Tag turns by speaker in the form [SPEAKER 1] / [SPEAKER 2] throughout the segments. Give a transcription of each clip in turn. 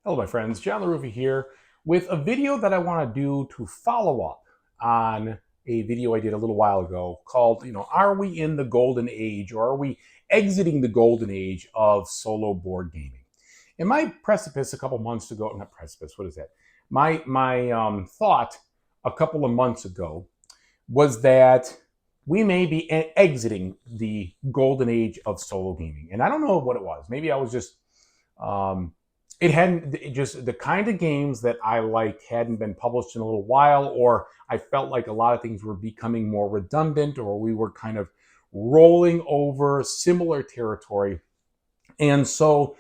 [SPEAKER 1] Hello, my friends. John LaRufi here with a video that I want to do to follow up on a video I did a little while ago called, Are we in the golden age or are we exiting the golden age of solo board gaming? In my precipice a couple months ago, not precipice, what is that? My thought a couple of months ago was that we may be exiting the golden age of solo gaming. And I don't know what it was. Maybe I was just um, it just the kind of games that I liked hadn't been published in a little while, or I felt like a lot of things were becoming more redundant, or we were kind of rolling over similar territory. And so,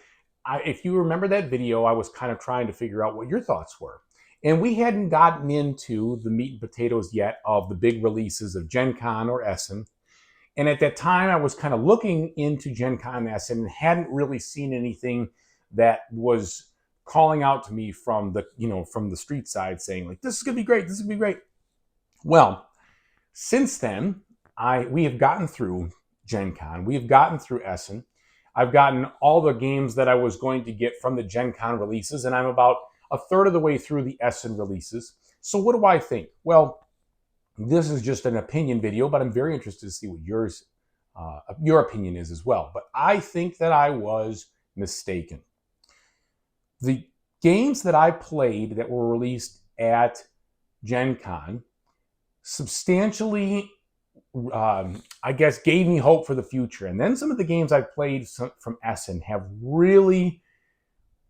[SPEAKER 1] if you remember that video, I was kind of trying to figure out what your thoughts were. And we hadn't gotten into the meat and potatoes yet of the big releases of Gen Con or Essen. And at that time, I was kind of looking into Gen Con Essen and hadn't really seen anything that was calling out to me from the street side saying like, this is gonna be great, this is gonna be great. Well, since then, we have gotten through Gen Con, we have gotten through Essen. I've gotten all the games that I was going to get from the Gen Con releases, and I'm about a third of the way through the Essen releases. So what do I think? Well, this is just an opinion video, but I'm very interested to see what your opinion is as well. But I think that I was mistaken. The games that I played that were released at Gen Con substantially, I guess, gave me hope for the future. And then some of the games I've played from Essen have really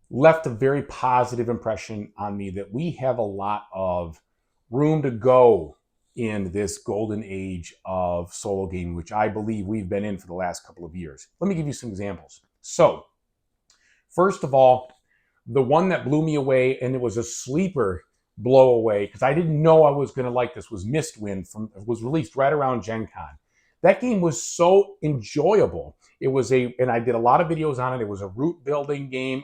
[SPEAKER 1] left a very positive impression on me that we have a lot of room to go in this golden age of solo gaming, which I believe we've been in for the last couple of years. Let me give you some examples. So, first of all, the one that blew me away, and it was a sleeper blow away because I didn't know I was going to like this, was Mistwind. It was released right around Gen Con. That game was so enjoyable. And I did a lot of videos on it. It was a route building game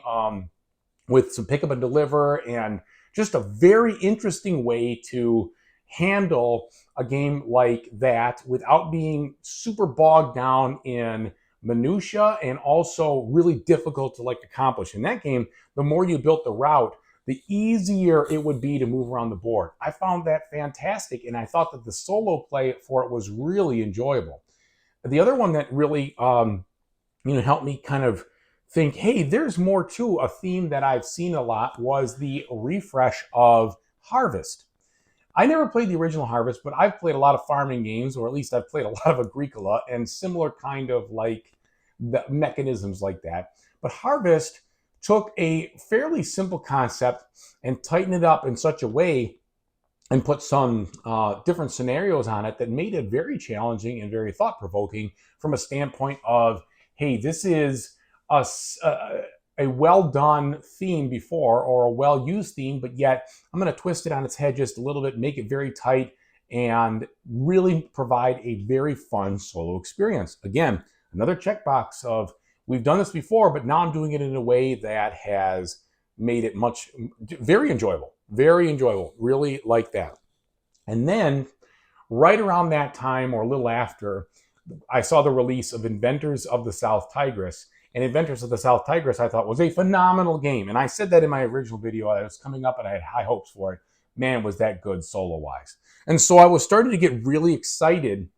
[SPEAKER 1] with some pick up and deliver, and just a very interesting way to handle a game like that without being super bogged down in minutia and also really difficult to accomplish. In that game, the more you built the route, the easier it would be to move around the board. I found that fantastic, and I thought that the solo play for it was really enjoyable. The other one that really helped me kind of think, hey, there's more to a theme that I've seen a lot, was the refresh of Harvest. I never played the original Harvest, but I've played a lot of farming games, or at least I've played a lot of Agricola and similar kind of the mechanisms like that. But Harvest took a fairly simple concept and tightened it up in such a way and put some different scenarios on it that made it very challenging and very thought-provoking from a standpoint of, hey, this is a well-done theme before, or a well-used theme, but yet I'm going to twist it on its head just a little bit, make it very tight, and really provide a very fun solo experience. Again, another checkbox of, we've done this before, but now I'm doing it in a way that has made it very enjoyable, really like that. And then right around that time, or a little after, I saw the release of Inventors of the South Tigris. And Inventors of the South Tigris, I thought, was a phenomenal game. And I said that in my original video. I was coming up and I had high hopes for it. Man, was that good solo-wise. And so I was starting to get really excited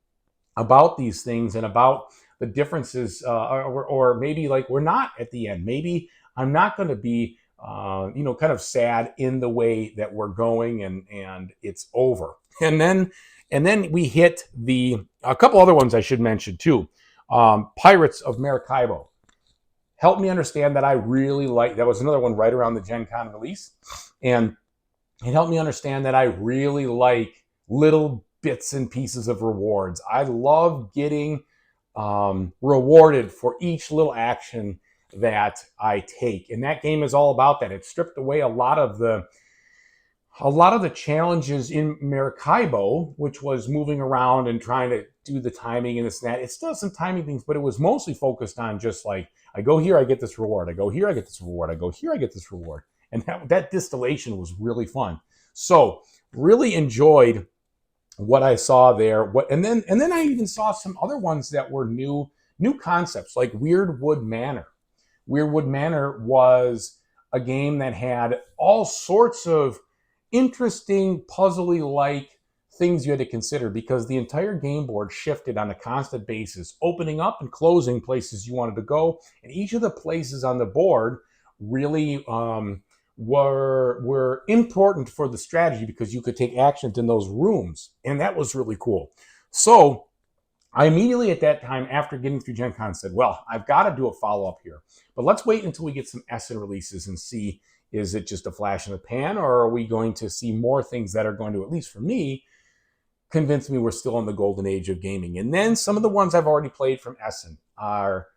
[SPEAKER 1] about these things and about the differences, or maybe we're not at the end. Maybe I'm not going to be, kind of sad in the way that we're going, and it's over. And then we hit a couple other ones I should mention too. Pirates of Maracaibo helped me understand that I really like. That was another one right around the Gen Con release, and it helped me understand that I really like little bits and pieces of rewards. I love getting rewarded for each little action that I take, and that game is all about that. It stripped away a lot of the challenges in Maracaibo, which was moving around and trying to do the timing and this and that. It still has some timing things, but it was mostly focused on just like, I go here, I get this reward. I go here, I get this reward. I go here, I get this reward. And that distillation was really fun. So really enjoyed what I saw there. And then I even saw some other ones that were new concepts, like Weirdwood Manor. Weirdwood Manor was a game that had all sorts of interesting, puzzly like things you had to consider because the entire game board shifted on a constant basis, opening up and closing places you wanted to go. And each of the places on the board really were important for the strategy because you could take actions in those rooms. And that was really cool. So I immediately at that time, after getting through Gen Con, said, well, I've got to do a follow-up here. But let's wait until we get some Essen releases and see, is it just a flash in the pan, or are we going to see more things that are going to, at least for me, convince me we're still in the golden age of gaming? And then some of the ones I've already played from Essen are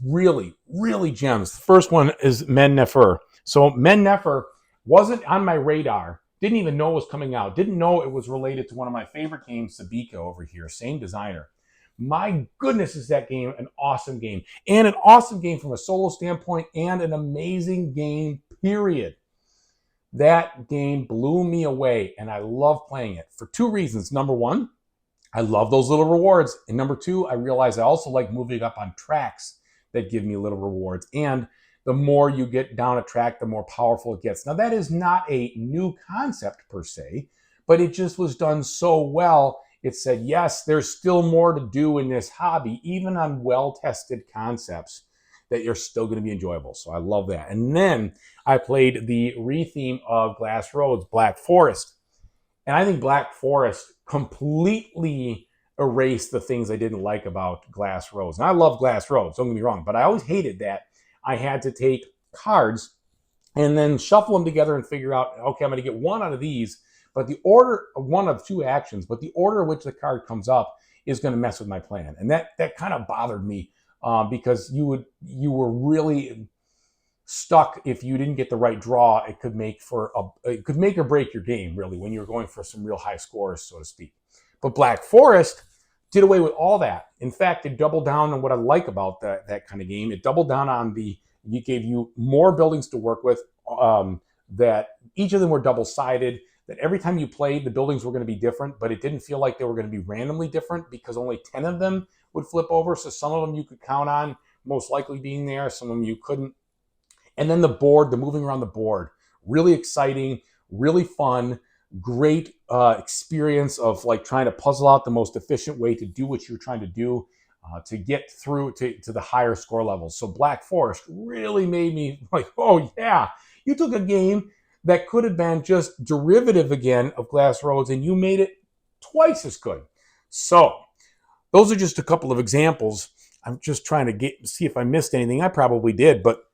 [SPEAKER 1] really, really gems. The first one is Mennefer. So Mennefer wasn't on my radar. Didn't even know it was coming out. Didn't know it was related to one of my favorite games, Sabika over here. Same designer. My goodness, is that game an awesome game. And an awesome game from a solo standpoint and an amazing game, period. That game blew me away, and I love playing it for two reasons. Number one, I love those little rewards. And number two, I realize I also like moving up on tracks that give me little rewards. And the more you get down a track, the more powerful it gets. Now, that is not a new concept per se, but it just was done so well. It said, yes, there's still more to do in this hobby, even on well-tested concepts, that you're still going to be enjoyable. So I love that. And then I played the retheme of Glass Roads, Black Forest. And I think Black Forest completely erased the things I didn't like about Glass Roads. And I love Glass Roads, don't get me wrong, but I always hated that I had to take cards and then shuffle them together and figure out, okay, I'm going to get one out of these, but the order, one of two actions, but the order in which the card comes up is going to mess with my plan. And that kind of bothered me because you were really stuck if you didn't get the right draw. It could make or break your game, really, when you're going for some real high scores, so to speak. But Black Forest did away with all that. In fact, it doubled down on what I like about that kind of game. It doubled down on it gave you more buildings to work with, that each of them were double-sided, that every time you played, the buildings were going to be different, but it didn't feel like they were going to be randomly different because only 10 of them would flip over. So some of them you could count on most likely being there, some of them you couldn't. And then the board, the moving around the board, really exciting, really fun, great experience of like trying to puzzle out the most efficient way to do what you're trying to do to get through to the higher score levels. So Black Forest really made me like, oh yeah, you took a game that could have been just derivative again of Glass Roads and you made it twice as good. So those are just a couple of examples. I'm just trying to see if I missed anything. I probably did, but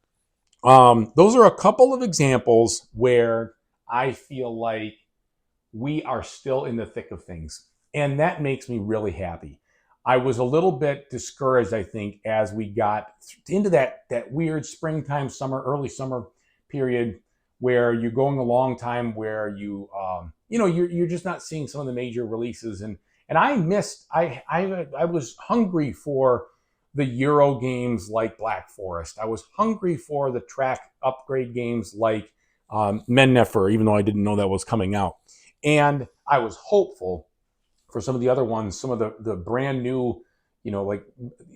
[SPEAKER 1] those are a couple of examples where I feel like we are still in the thick of things. And that makes me really happy. I was a little bit discouraged, I think, as we got into that weird springtime, early summer period where you're going a long time where you're just not seeing some of the major releases. And I was hungry for the Euro games like Black Forest. I was hungry for the track upgrade games like Mennefer, even though I didn't know that was coming out. And I was hopeful for some of the other ones, some of the brand new, like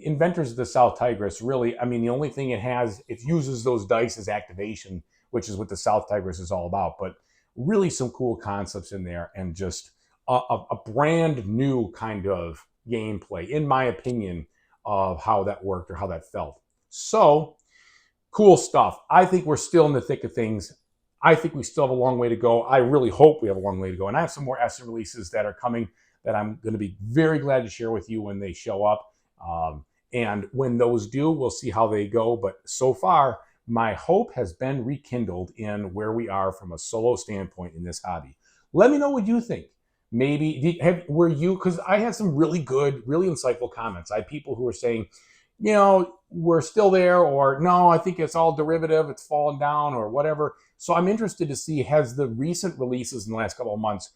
[SPEAKER 1] Inventors of the South Tigris. Really, I mean, the only thing it uses those dice as activation, which is what the South Tigris is all about. But really some cool concepts in there and just a brand new kind of gameplay, in my opinion, of how that worked or how that felt. So cool stuff. I think we're still in the thick of things. I think we still have a long way to go. I really hope we have a long way to go. And I have some more Essen releases that are coming that I'm going to be very glad to share with you when they show up. And when those do, we'll see how they go. But so far, my hope has been rekindled in where we are from a solo standpoint in this hobby. Let me know what you think. Maybe, because I had some really good, really insightful comments. I had people who were saying, we're still there, or no, I think it's all derivative, it's fallen down, or whatever. So I'm interested to see, has the recent releases in the last couple of months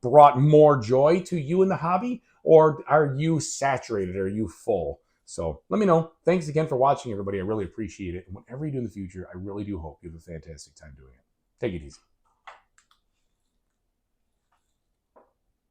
[SPEAKER 1] brought more joy to you in the hobby, or are you saturated? Are you full? So let me know. Thanks again for watching, everybody. I really appreciate it. And whatever you do in the future, I really do hope you have a fantastic time doing it. Take it easy.